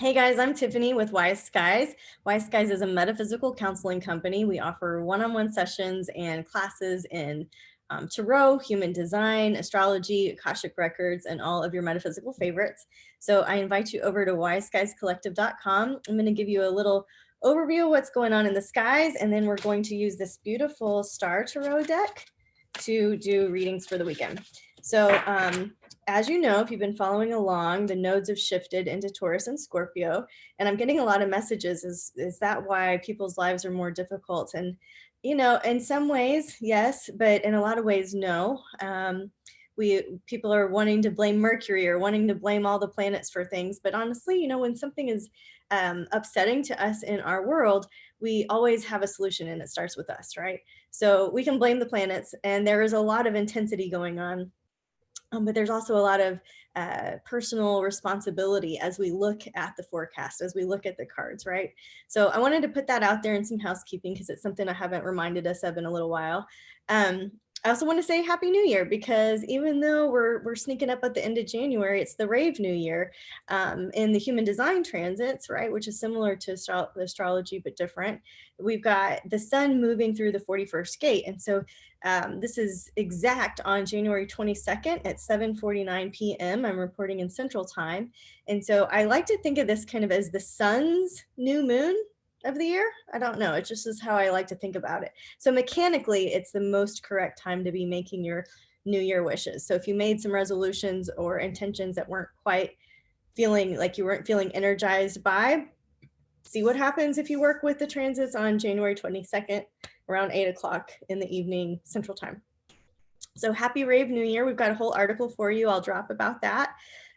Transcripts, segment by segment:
Hey guys, I'm Tiffany with Wise Skies. Wise Skies is a metaphysical counseling company. We offer one-on-one sessions and classes in tarot, human design, astrology, Akashic records, and all of your metaphysical favorites. So I invite you over to wiseskiescollective.com. I'm going to give you a little overview of what's going on in the skies, and then we're going to use this beautiful star tarot deck to do readings for the weekend. So as you know, if you've been following along, the nodes have shifted into Taurus and Scorpio, and I'm getting a lot of messages. Is that why people's lives are more difficult? And, you know, in some ways, yes, but in a lot of ways, no. People are wanting to blame Mercury or wanting to blame all the planets for things. But honestly, you know, when something is upsetting to us in our world, we always have a solution, and it starts with us, right? So we can blame the planets, and there is a lot of intensity going on. But there's also a lot of personal responsibility as we look at the forecast, as we look at the cards, right? So I wanted to put that out there in some housekeeping because it's something I haven't reminded us of in a little while. I also want to say Happy New Year, because even though we're sneaking up at the end of January, it's the Rave New Year in the human design transits, right? Which is similar to astrology, but different. We've got the sun moving through the 41st gate. And so this is exact on January 22nd at 7:49 p.m. I'm reporting in Central Time. And so I like to think of this kind of as the sun's new moon of the year. I don't know. It just is how I like to think about it. So mechanically, it's the most correct time to be making your New Year wishes. So if you made some resolutions or intentions that weren't quite feeling like you weren't feeling energized by, see what happens if you work with the transits on January 22nd around 8 o'clock in the evening Central Time. So happy Rave New Year. We've got a whole article for you. I'll drop about that.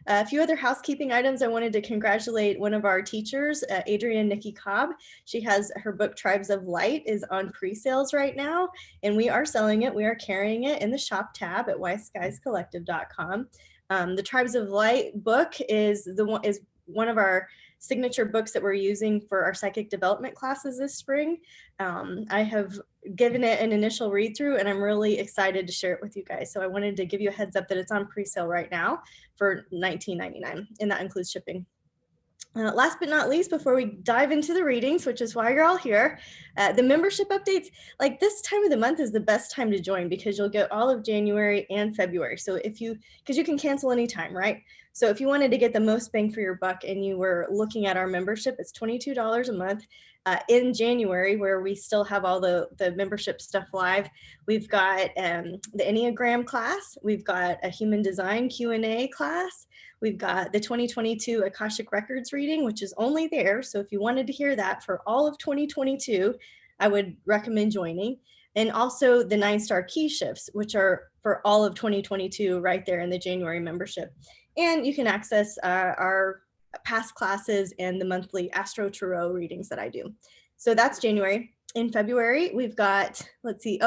A few other housekeeping items. I wanted to congratulate one of our teachers, Adrienne Nikki Cobb. She has her book Tribes of Light is on pre-sales right now, and we are selling it. We are carrying it in the shop tab at wiseskiescollective.com. The Tribes of Light book is one of our signature books that we're using for our psychic development classes this spring. I have given it an initial read through, and I'm really excited to share it with you guys. So I wanted to give you a heads up that it's on pre-sale right now for $19.99, and that includes shipping. Last but not least, before we dive into the readings, which is why you're all here, the membership updates, like this time of the month is the best time to join because you'll get all of January and February. So because you can cancel anytime, right? So if you wanted to get the most bang for your buck and you were looking at our membership, it's $22 a month. In January, where we still have all the membership stuff live, we've got the Enneagram class, we've got a human design Q&A class, we've got the 2022 Akashic Records reading, which is only there. So if you wanted to hear that for all of 2022, I would recommend joining. And also the 9-star key shifts, which are for all of 2022 right there in the January membership. And you can access our past classes and the monthly AstroTarot readings that I do. So that's January. In February, we've got, let's see,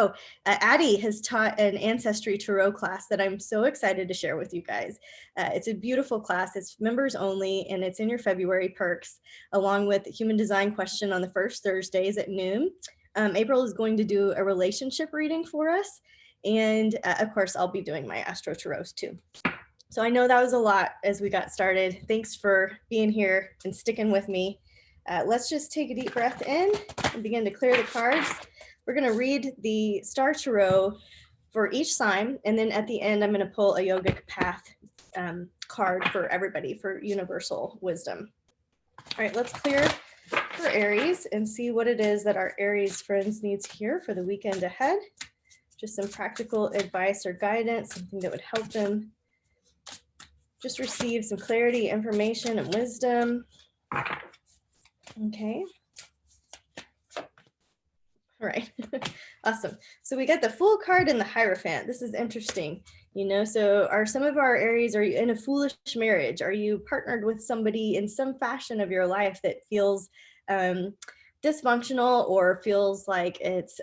Addie has taught an Ancestral Tarot class that I'm so excited to share with you guys. It's a beautiful class. It's members only, and it's in your February perks, along with the human design question on the first Thursdays at noon. April is going to do a relationship reading for us. And of course, I'll be doing my Astro Tarots too. So I know that was a lot as we got started. Thanks for being here and sticking with me. Let's just take a deep breath in and begin to clear the cards. We're going to read the Star Tarot for each sign. And then at the end, I'm going to pull a yogic path card for everybody for universal wisdom. All right, let's clear for Aries and see what it is that our Aries friends need to hear for the weekend ahead. Just some practical advice or guidance, something that would help them just receive some clarity, information, and wisdom. Okay. All right. Awesome. So we got the Fool card and the Hierophant. This is interesting. You know, so are some of our Aries, are you in a foolish marriage? Are you partnered with somebody in some fashion of your life that feels dysfunctional or feels like it's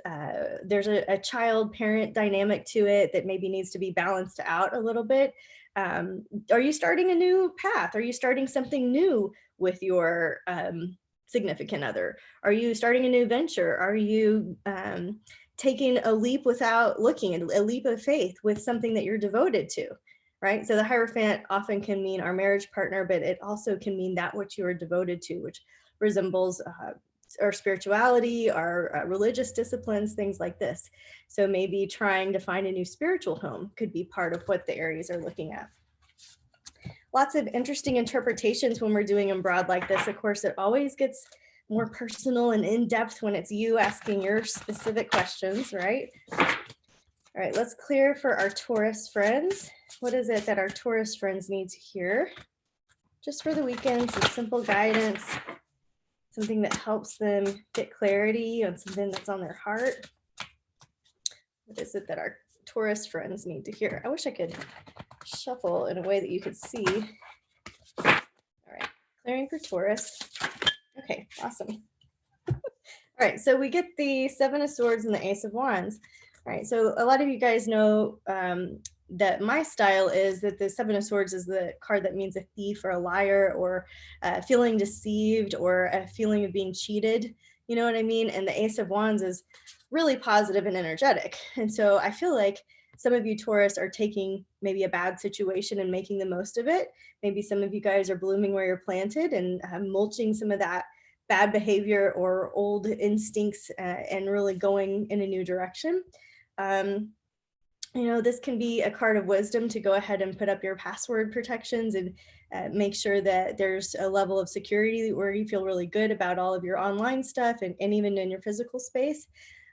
there's a child parent dynamic to it that maybe needs to be balanced out a little bit? Are you starting a new path? Are you starting something new with your significant other? Are you starting a new venture? Are you taking a leap without looking, a leap of faith with something that you're devoted to? right? So the Hierophant often can mean our marriage partner, but it also can mean that which you are devoted to, which resembles our spirituality, our religious disciplines, things like this. So maybe trying to find a new spiritual home could be part of what the Aries are looking at. Lots of interesting interpretations when we're doing them broad like this. Of course, it always gets more personal and in-depth when it's you asking your specific questions, right? All right, let's clear for our Taurus friends. What is it that our Taurus friends need to hear? Just for the weekend, some simple guidance, something that helps them get clarity on something that's on their heart. What is it that our Taurus friends need to hear? I wish I could shuffle in a way that you could see. All right, clearing for Taurus. Okay, awesome. All right, so we get the Seven of Swords and the Ace of Wands. All right, so a lot of you guys know that my style is that the Seven of Swords is the card that means a thief or a liar or feeling deceived or a feeling of being cheated. You know what I mean? And the Ace of Wands is really positive and energetic. And so I feel like some of you Taurus are taking maybe a bad situation and making the most of it. Maybe some of you guys are blooming where you're planted and mulching some of that bad behavior or old instincts and really going in a new direction. You know, this can be a card of wisdom to go ahead and put up your password protections and make sure that there's a level of security where you feel really good about all of your online stuff and even in your physical space.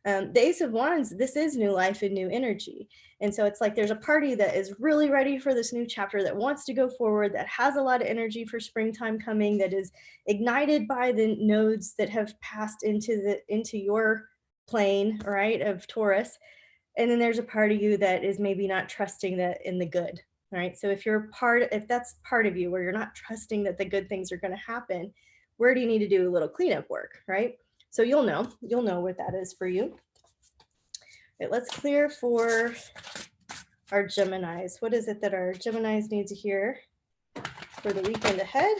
The Ace of Wands, this is new life and new energy. And so it's like there's a party that is really ready for this new chapter, that wants to go forward, that has a lot of energy for springtime coming, that is ignited by the nodes that have passed into your plane, right, of Taurus. And then there's a part of you that is maybe not trusting that in the good, right? So if that's part of you where you're not trusting that the good things are going to happen, where do you need to do a little cleanup work, right? So you'll know what that is for you. Right, let's clear for our Geminis. What is it that our Geminis need to hear for the weekend ahead?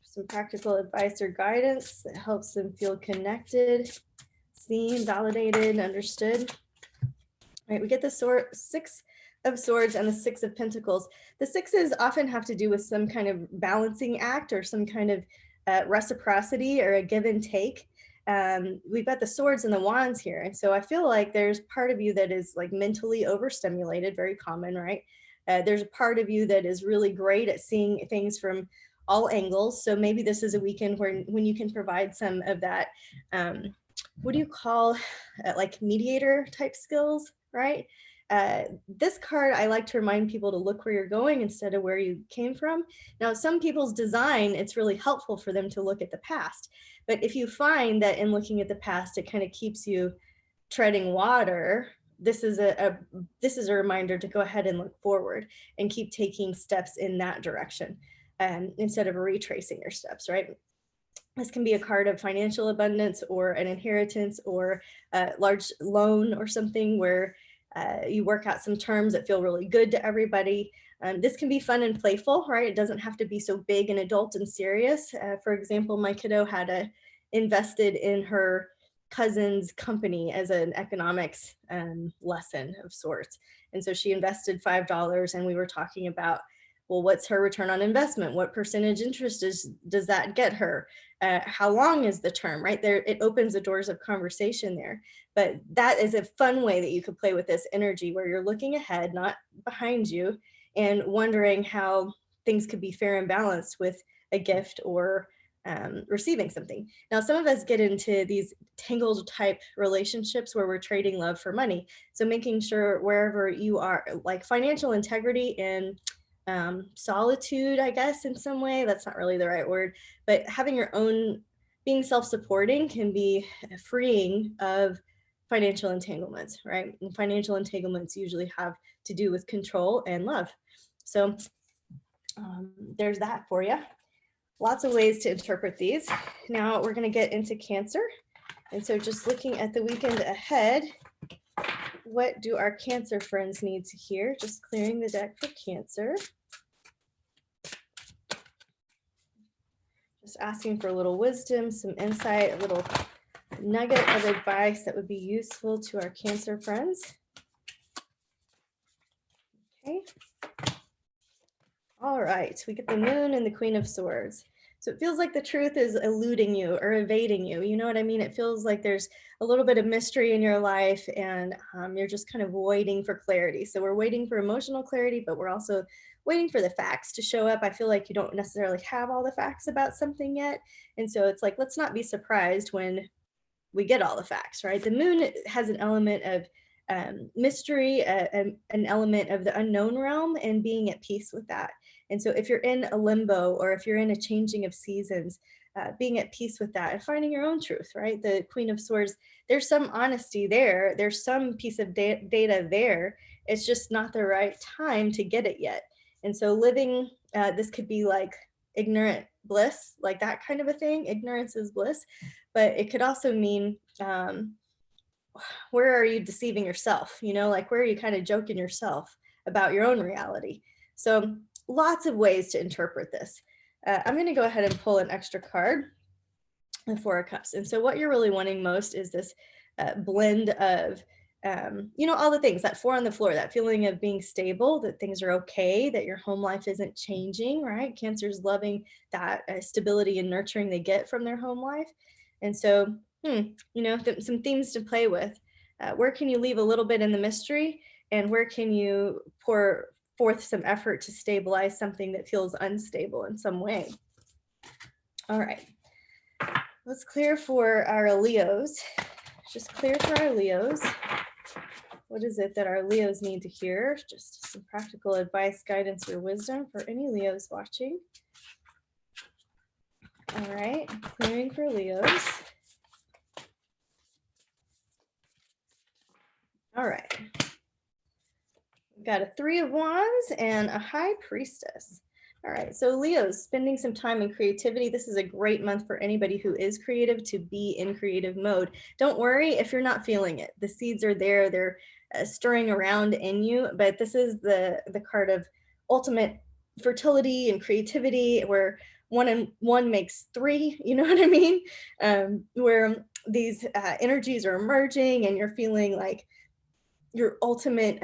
Some practical advice or guidance that helps them feel connected, seen, validated, understood. All right, we get the Six of Swords and the Six of Pentacles. The sixes often have to do with some kind of balancing act or some kind of reciprocity or a give and take. We've got the swords and the wands here. And so I feel like there's part of you that is like mentally overstimulated, very common, right? There's a part of you that is really great at seeing things from all angles. So maybe this is a weekend when you can provide some of that, what do you call like mediator type skills, right? This card, I like to remind people to look where you're going instead of where you came from. Now, some people's design, it's really helpful for them to look at the past. But if you find that in looking at the past, it kind of keeps you treading water, this is a reminder to go ahead and look forward and keep taking steps in that direction instead of retracing your steps, right? This can be a card of financial abundance or an inheritance or a large loan or something where you work out some terms that feel really good to everybody. This can be fun and playful, right? It doesn't have to be so big and adult and serious. For example, my kiddo had invested in her cousin's company as an economics lesson of sorts. And so she invested $5 and we were talking about, well, what's her return on investment? What percentage interest does that get her? How long is the term, right? There, it opens the doors of conversation there. But that is a fun way that you could play with this energy where you're looking ahead, not behind you, and wondering how things could be fair and balanced with a gift or receiving something. Now, some of us get into these tangled type relationships where we're trading love for money. So making sure wherever you are, like financial integrity and solitude, I guess, in some way, that's not really the right word, but having your own, being self-supporting can be freeing of financial entanglements, right? And financial entanglements usually have to do with control and love. So there's that for you. Lots of ways to interpret these. Now we're going to get into Cancer. And so just looking at the weekend ahead, what do our Cancer friends need to hear? Just clearing the deck for Cancer. Just asking for a little wisdom, some insight, a little nugget of advice that would be useful to our Cancer friends. Okay. All right, we get the Moon and the Queen of Swords. So it feels like the truth is eluding you or evading you. You know what I mean? It feels like there's a little bit of mystery in your life, and you're just kind of waiting for clarity. So we're waiting for emotional clarity, but we're also waiting for the facts to show up. I feel like you don't necessarily have all the facts about something yet. And so it's like, let's not be surprised when we get all the facts, right? The Moon has an element of mystery, an element of the unknown realm, and being at peace with that. And so if you're in a limbo, or if you're in a changing of seasons, being at peace with that and finding your own truth, right? The Queen of Swords, there's some honesty there. There's some piece of data there. It's just not the right time to get it yet. And so living, this could be like ignorant bliss, like that kind of a thing. Ignorance is bliss. But it could also mean, where are you deceiving yourself? You know, like where are you kind of joking yourself about your own reality? So lots of ways to interpret this. I'm going to go ahead and pull an extra card, the Four of Cups. And so what you're really wanting most is this blend of, you know, all the things, that four on the floor, that feeling of being stable, that things are okay, that your home life isn't changing, right? Cancer's loving that stability and nurturing they get from their home life. And so, you know, some themes to play with. Where can you leave a little bit in the mystery? And where can you pour forth some effort to stabilize something that feels unstable in some way? All right. Let's clear for our Leos. Just clear for our Leos. What is it that our Leos need to hear? Just some practical advice, guidance, or wisdom for any Leos watching. All right, clearing for Leos. All right. We've got a Three of Wands and a High Priestess. All right, so Leos, spending some time in creativity. This is a great month for anybody who is creative to be in creative mode. Don't worry if you're not feeling it. The seeds are there. They're stirring around in you, but this is the card of ultimate fertility and creativity, where one and one makes three, you know what I mean? Where these energies are emerging and you're feeling like your ultimate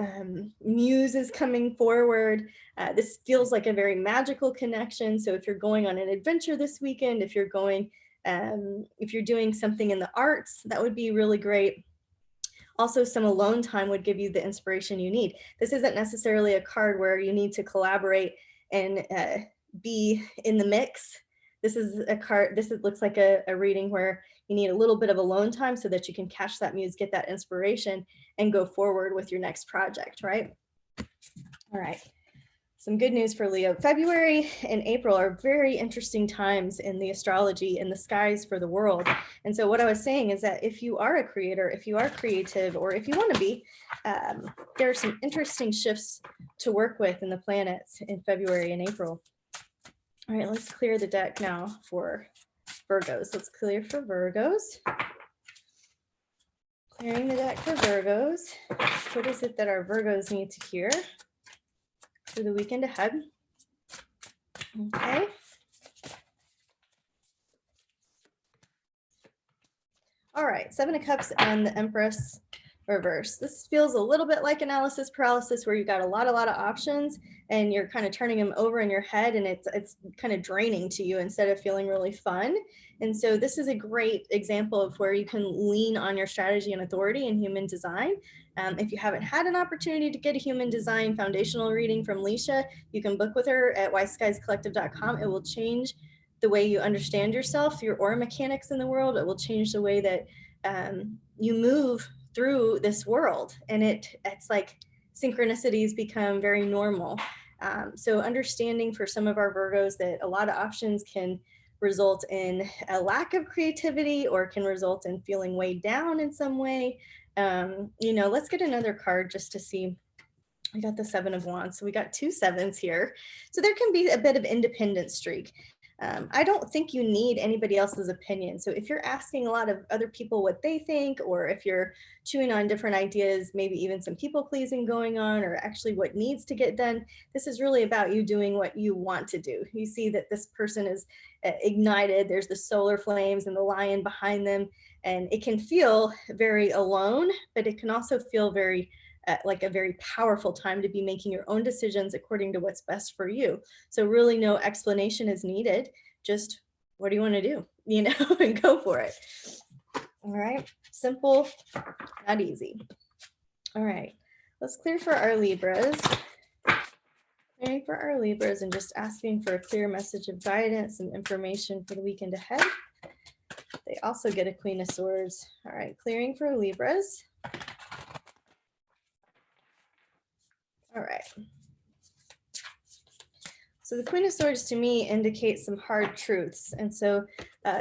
muse is coming forward. This feels like a very magical connection. So if you're going on an adventure this weekend, if you're going, if you're doing something in the arts, that would be really great. Also, some alone time would give you the inspiration you need. This isn't necessarily a card where you need to collaborate and be in the mix. This is a card, looks like a reading where you need a little bit of alone time so that you can catch that muse, get that inspiration, and go forward with your next project, right? All right. Some good news for Leo. February and April are very interesting times in the astrology and the skies for the world. And so what I was saying is that if you are a creator, if you are creative, or if you want to be, there are some interesting shifts to work with in the planets in February and April. All right, let's clear the deck now for Virgos. Let's clear for Virgos. Clearing the deck for Virgos. What is it that our Virgos need to hear for the weekend ahead? Okay. All right, Seven of Cups and the Empress reverse. This feels a little bit like analysis paralysis, where you got a lot of options and you're kind of turning them over in your head, and it's kind of draining to you instead of feeling really fun. And so this is a great example of where you can lean on your strategy and authority in human design. If you haven't had an opportunity to get a human design foundational reading from Leisha, you can book with her at wiseskiescollective.com. It will change the way you understand yourself, your aura mechanics in the world. It will change the way that you move through this world, and it's like synchronicities become very normal. So understanding for some of our Virgos that a lot of options can result in a lack of creativity, or can result in feeling weighed down in some way. You know, let's get another card just to see. We got the Seven of Wands, so we got two sevens here. So there can be a bit of independent streak. I don't think you need anybody else's opinion. So if you're asking a lot of other people what they think, or if you're chewing on different ideas, maybe even some people pleasing going on, or actually what needs to get done, this is really about you doing what you want to do. You see that this person is ignited. There's the solar flames and the lion behind them, and it can feel very alone, but it can also feel very like a very powerful time to be making your own decisions according to what's best for you. So really no explanation is needed. Just what do you want to do, you know, and go for it. All right, simple, not easy. All right, let's clear for our Libras. Clearing for our Libras and just asking for a clear message of guidance and information for the weekend ahead. They also get a Queen of Swords. All right, clearing for Libras. All right. So the Queen of Swords to me indicates some hard truths. And so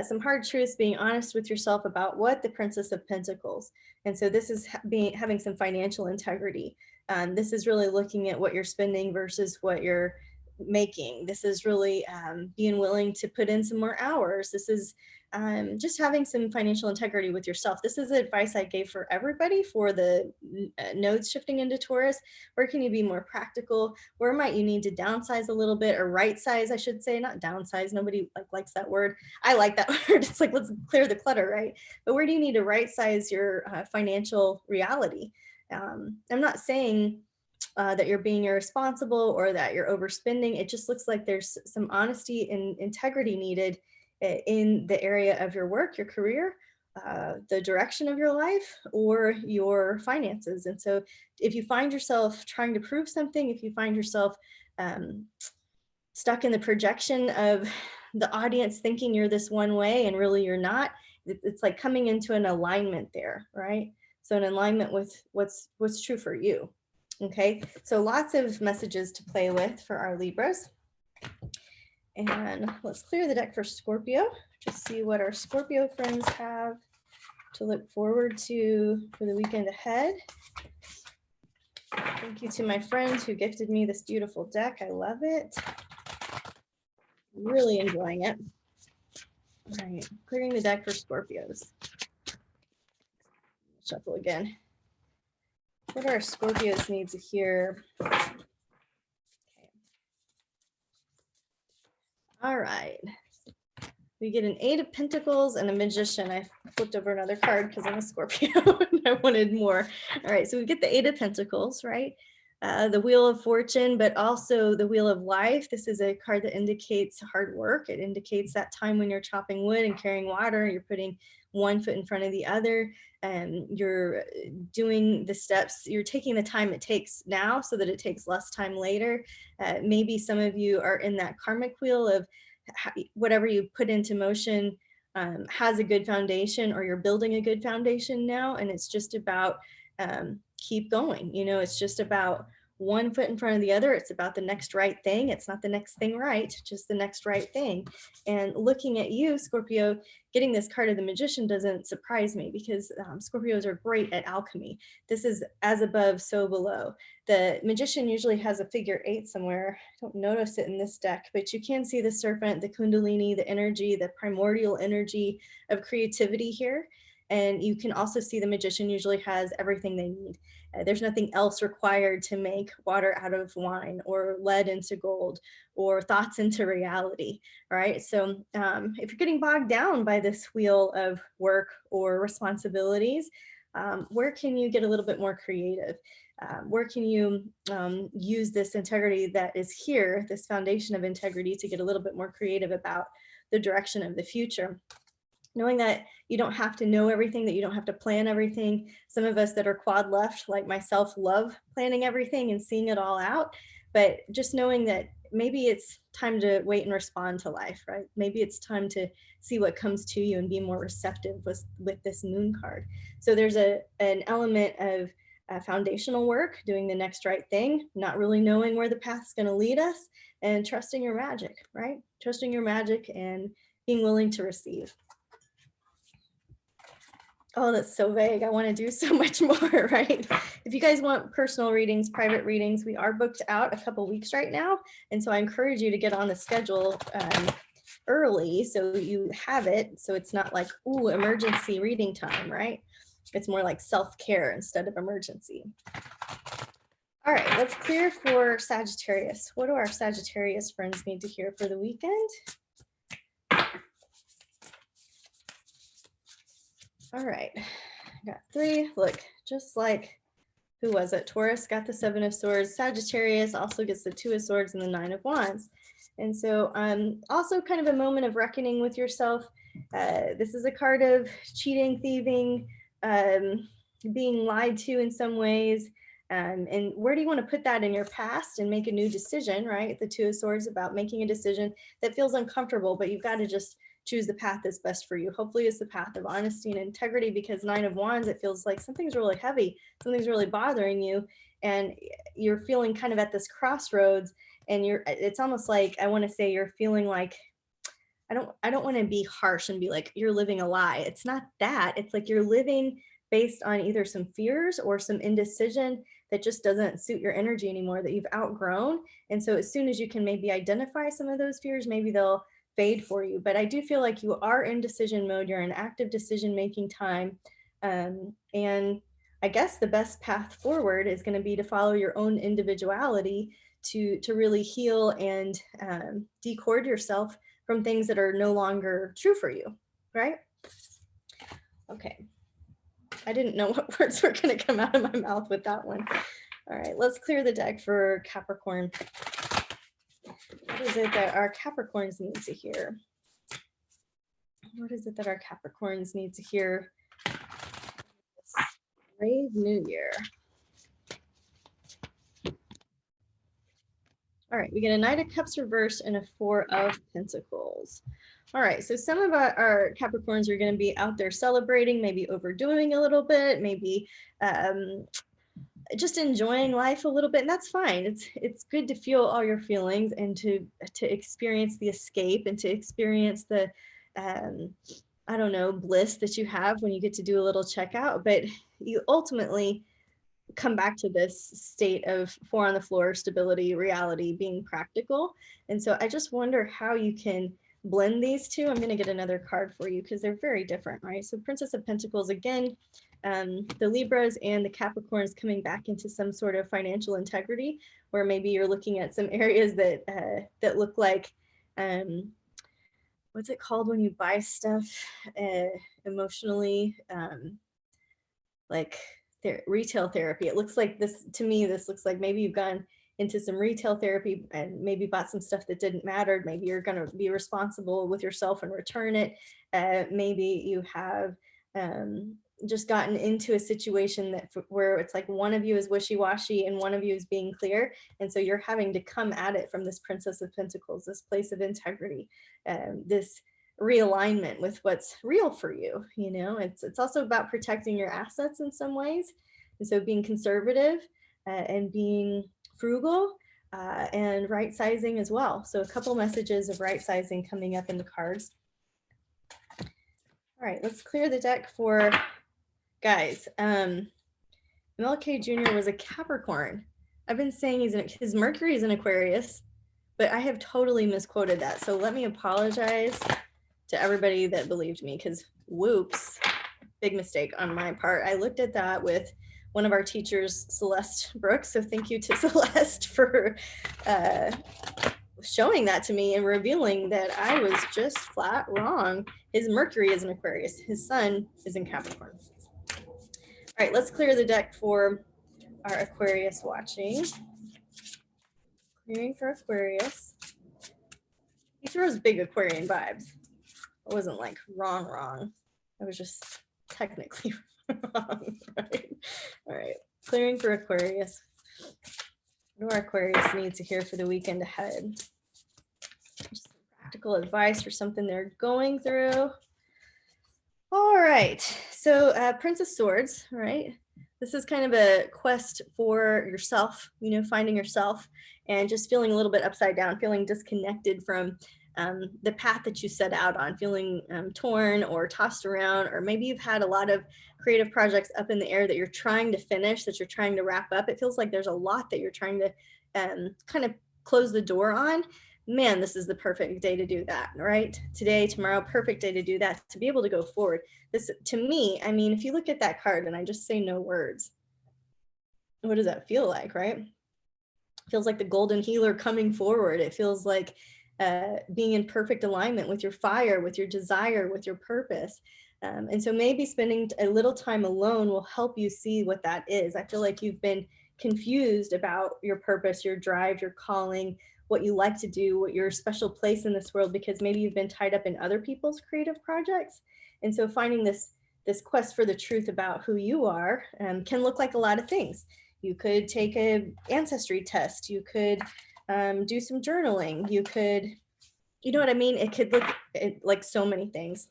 some hard truths, being honest with yourself about what the Princess of Pentacles. And so this is having some financial integrity. This is really looking at what you're spending versus what you're making. This is really being willing to put in some more hours. This is just having some financial integrity with yourself. This is advice I gave for everybody for the nodes shifting into Taurus. Where can you be more practical? Where might you need to downsize a little bit, or right size, I should say, not downsize. Nobody likes that word. I like that word. It's like, let's clear the clutter, right? But where do you need to right size your financial reality? I'm not saying that you're being irresponsible or that you're overspending. It just looks like there's some honesty and integrity needed in the area of your work, your career, the direction of your life, or your finances. And so if you find yourself trying to prove something, if you find yourself stuck in the projection of the audience thinking you're this one way and really you're not, it's like coming into an alignment there, right? So an alignment with what's true for you. Okay, so lots of messages to play with for our Libras. And let's clear the deck for Scorpio, just see what our Scorpio friends have to look forward to for the weekend ahead. Thank you to my friends who gifted me this beautiful deck. I love it. Really enjoying it. All right, clearing the deck for Scorpios. Shuffle again. What do our Scorpios need to hear? All right. We get an 8 of Pentacles and a Magician. I flipped over another card because I'm a Scorpio and I wanted more. All right, so we get the 8 of Pentacles, right? The Wheel of Fortune, but also the Wheel of Life. This is a card that indicates hard work. It indicates that time when you're chopping wood and carrying water, you're putting one foot in front of the other, and you're doing the steps, you're taking the time it takes now so that it takes less time later. Maybe some of you are in that karmic wheel of whatever you put into motion has a good foundation, or you're building a good foundation now, and it's just about keep going. You know, it's just about one foot in front of the other. It's about the next right thing. It's not the next thing right, just the next right thing. And looking at you, Scorpio, getting this card of the Magician doesn't surprise me, because Scorpios are great at alchemy. This is as above, so below. The Magician usually has a figure 8 somewhere. I don't notice it in this deck, but you can see the serpent, the Kundalini, the energy, the primordial energy of creativity here. And you can also see the Magician usually has everything they need. There's nothing else required to make water out of wine, or lead into gold, or thoughts into reality, right? So if you're getting bogged down by this wheel of work or responsibilities, where can you get a little bit more creative? Where can you use this integrity that is here, this foundation of integrity, to get a little bit more creative about the direction of the future? Knowing that you don't have to know everything, that you don't have to plan everything. Some of us that are quad left, like myself, love planning everything and seeing it all out. But just knowing that maybe it's time to wait and respond to life, right? Maybe it's time to see what comes to you and be more receptive with this moon card. So there's an element of foundational work, doing the next right thing, not really knowing where the path's going to lead us, and trusting your magic, right? Trusting your magic and being willing to receive. Oh, that's so vague. I want to do so much more, right? If you guys want personal readings, private readings, we are booked out a couple weeks right now. And so I encourage you to get on the schedule early so you have it. So it's not like, ooh, emergency reading time, right? It's more like self-care instead of emergency. All right, let's clear for Sagittarius. What do our Sagittarius friends need to hear for the weekend? All right, I got 3. Look, just like who was it? Taurus got the 7 of Swords. Sagittarius also gets the 2 of Swords and the 9 of Wands. And so also kind of a moment of reckoning with yourself. This is a card of cheating, thieving, being lied to in some ways. And where do you want to put that in your past and make a new decision, right? The 2 of Swords about making a decision that feels uncomfortable, but you've got to just choose the path that's best for you. Hopefully it's the path of honesty and integrity, because 9 of Wands, it feels like something's really heavy, something's really bothering you, and you're feeling kind of at this crossroads, and it's almost like, I want to say, you're feeling like, I don't want to be harsh and be like, you're living a lie. It's not that. It's like you're living based on either some fears or some indecision that just doesn't suit your energy anymore, that you've outgrown. And so as soon as you can maybe identify some of those fears, maybe they'll fade for you. But I do feel like you are in decision mode. You're in active decision-making time. And I guess the best path forward is going to be to follow your own individuality, to really heal and decord yourself from things that are no longer true for you, right? Okay. I didn't know what words were going to come out of my mouth with that one. All right, let's clear the deck for Capricorn. What is it that our Capricorns need to hear? What is it that our Capricorns need to hear? Brave New Year. All right, we get a Knight of Cups reversed and a 4 of Pentacles. All right, so some of our Capricorns are going to be out there celebrating, maybe overdoing a little bit, maybe just enjoying life a little bit, and that's fine. It's good to feel all your feelings and to experience the escape and to experience the I don't know, bliss that you have when you get to do a little checkout. But you ultimately come back to this state of 4 on the floor, stability, reality, being practical. And so I just wonder how you can blend these two. I'm going to get another card for you because they're very different, right? So Princess of Pentacles, again, the Libras and the Capricorns coming back into some sort of financial integrity, where maybe you're looking at some areas that that look like, what's it called when you buy stuff emotionally, like retail therapy. It looks like this, to me, this looks like maybe you've gone into some retail therapy and maybe bought some stuff that didn't matter. Maybe you're going to be responsible with yourself and return it. Maybe you have just gotten into a situation that where it's like one of you is wishy-washy and one of you is being clear. And so you're having to come at it from this Princess of Pentacles, this place of integrity, this realignment with what's real for you. You know, it's also about protecting your assets in some ways. And so being conservative and being frugal and right sizing as well. So a couple messages of right sizing coming up in the cards. All right, let's clear the deck for guys. MLK Jr. was a Capricorn. I've been saying his Mercury is in Aquarius, but I have totally misquoted that. So let me apologize to everybody that believed me, because whoops, big mistake on my part. I looked at that with one of our teachers, Celeste Brooks. So thank you to Celeste for showing that to me and revealing that I was just flat wrong. His Mercury is in Aquarius. His Sun is in Capricorn. All right, let's clear the deck for our Aquarius watching. Clearing for Aquarius. He throws big Aquarian vibes. It wasn't like wrong. I was just technically wrong, right? All right, clearing for Aquarius. What do our Aquarius need to hear for the weekend ahead? Just some practical advice for something they're going through. All right, so Prince of Swords, right? This is kind of a quest for yourself, you know, finding yourself and just feeling a little bit upside down, feeling disconnected from the path that you set out on, feeling torn or tossed around, or maybe you've had a lot of creative projects up in the air that you're trying to finish, that you're trying to wrap up. It feels like there's a lot that you're trying to kind of close the door on. Man, this is the perfect day to do that, right? Today, tomorrow, perfect day to do that, to be able to go forward. This, to me, I mean, if you look at that card and I just say no words, what does that feel like, right? It feels like the golden healer coming forward. It feels like being in perfect alignment with your fire, with your desire, with your purpose. And so maybe spending a little time alone will help you see what that is. I feel like you've been confused about your purpose, your drive, your calling, what you like to do, what your special place in this world, because maybe you've been tied up in other people's creative projects. And so finding this quest for the truth about who you are can look like a lot of things. You could take an ancestry test. You could do some journaling. You could, you know what I mean? It could look like so many things.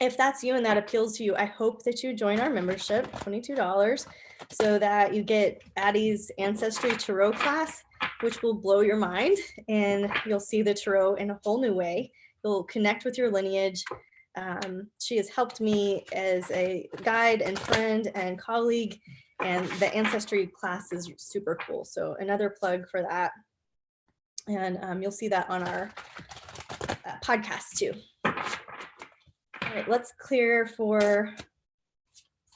If that's you and that appeals to you, I hope that you join our membership, $22, so that you get Addie's Ancestry Tarot class, which will blow your mind, and you'll see the Tarot in a whole new way. You'll connect with your lineage. She has helped me as a guide and friend and colleague, and the Ancestry class is super cool. So another plug for that. And you'll see that on our podcast too. All right, let's clear for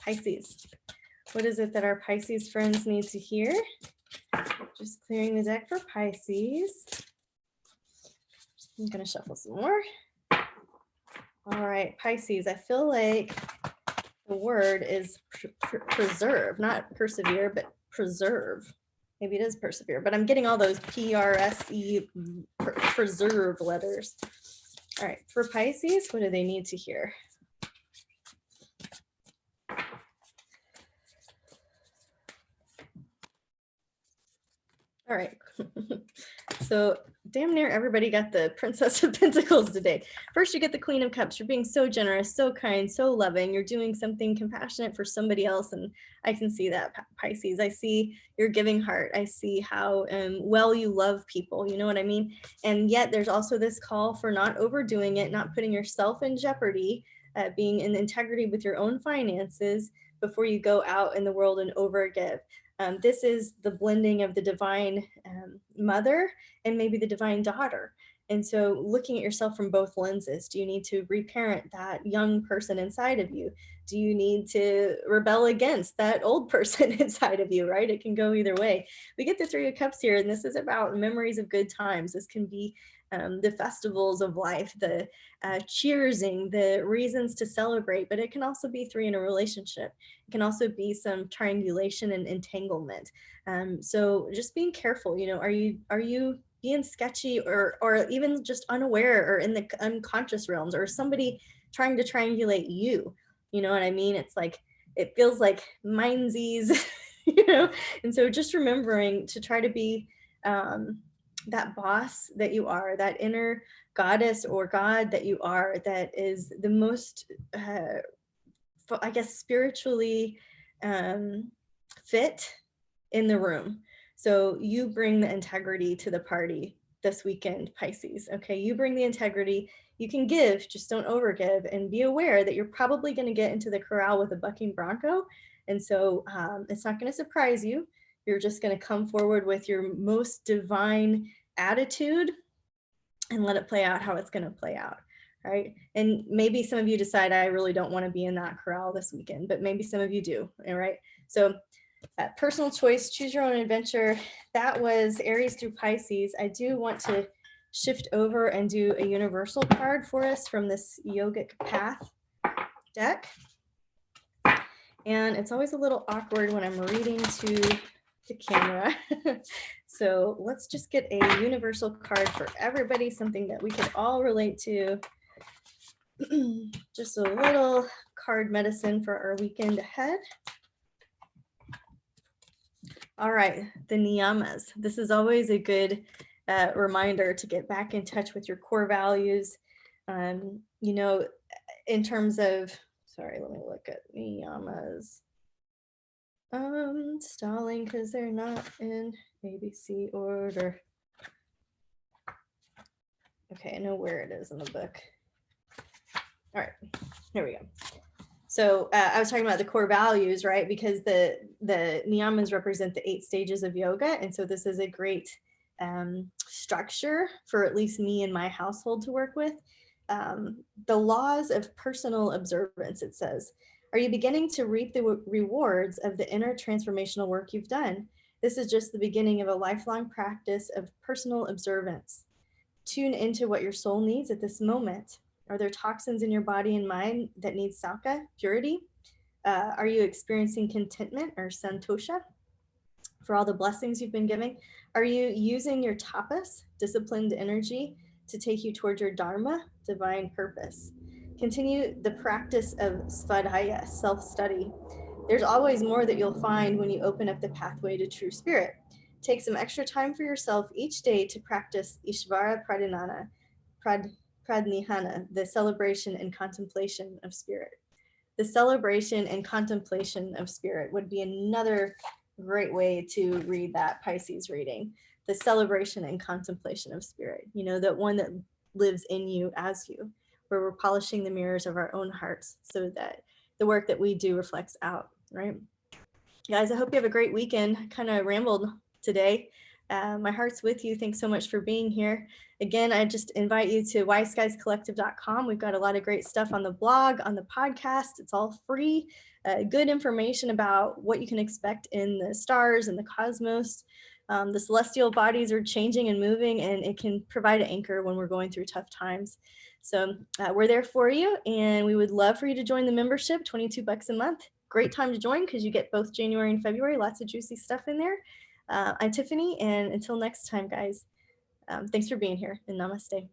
Pisces. What is it that our Pisces friends need to hear? Just clearing the deck for Pisces. I'm going to shuffle some more. All right, Pisces, I feel like the word is preserve, not persevere, but preserve. Maybe it is persevere, but I'm getting all those P-R-S-E, preserve letters. All right, for Pisces, what do they need to hear? All right, so damn near everybody got the Princess of Pentacles today. First, you get the Queen of Cups. You're being so generous, so kind, so loving. You're doing something compassionate for somebody else, and I can see that, Pisces. I see your giving heart. I see how well you love people, you know what I mean? And yet there's also this call for not overdoing it, not putting yourself in jeopardy, being in integrity with your own finances before you go out in the world and overgive. This is the blending of the divine mother and maybe the divine daughter. And so looking at yourself from both lenses, do you need to reparent that young person inside of you? Do you need to rebel against that old person inside of you, right? It can go either way. We get the Three of Cups here, and this is about memories of good times. This can be the festivals of life, the cheersing, the reasons to celebrate, but it can also be three in a relationship. It can also be some triangulation and entanglement. So just being careful, you know, are you being sketchy or even just unaware or in the unconscious realms, or somebody trying to triangulate you? You know what I mean? It's like, it feels like mindsies, you know? And so just remembering to try to be that boss that you are, that inner goddess or god that you are, that is the most, I guess, spiritually fit in the room. So you bring the integrity to the party this weekend, Pisces. Okay, you bring the integrity. You can give, just don't overgive, and be aware that you're probably going to get into the corral with a bucking bronco. And so it's not going to surprise you. You're just going to come forward with your most divine attitude and let it play out how it's going to play out. Right. And maybe some of you decide, I really don't want to be in that corral this weekend, but maybe some of you do. All right. So personal choice, choose your own adventure. That was Aries through Pisces. I do want to shift over and do a universal card for us from this yogic path deck. And it's always a little awkward when I'm reading to the camera. So let's just get a universal card for everybody, something that we could all relate to. Just a little card medicine for our weekend ahead. All right, the niyamas. This is always a good reminder to get back in touch with your core values. You know, in terms of, sorry, let me look at niyamas. Stalling because they're not in ABC order. Okay, I know where it is in the book. All right, here we go. So I was talking about the core values, right? Because the niyamas represent the 8 stages of yoga. And so this is a great structure for at least me and my household to work with. The laws of personal observance, it says. Are you beginning to reap the rewards of the inner transformational work you've done? This is just the beginning of a lifelong practice of personal observance. Tune into what your soul needs at this moment. Are there toxins in your body and mind that need Sauka, purity? Are you experiencing contentment or santosha for all the blessings you've been giving? Are you using your tapas, disciplined energy, to take you toward your dharma, divine purpose? Continue the practice of svadhyaya, self-study. There's always more that you'll find when you open up the pathway to true spirit. Take some extra time for yourself each day to practice Ishvara Pradnihana, the celebration and contemplation of spirit. The celebration and contemplation of spirit would be another great way to read that Pisces reading. The celebration and contemplation of spirit, that one that lives in you as you, where we're polishing the mirrors of our own hearts so that the work that we do reflects out, right? Guys, I hope you have a great weekend. Kind of rambled today. My heart's with you. Thanks so much for being here. Again, I just invite you to wiseguyscollective.com. We've got a lot of great stuff on the blog, on the podcast. It's all free. Good information about what you can expect in the stars and the cosmos. The celestial bodies are changing and moving, and it can provide an anchor when we're going through tough times. So we're there for you, and we would love for you to join the membership, $22 a month. Great time to join because you get both January and February, lots of juicy stuff in there. I'm Tiffany, and until next time, guys, thanks for being here, and namaste.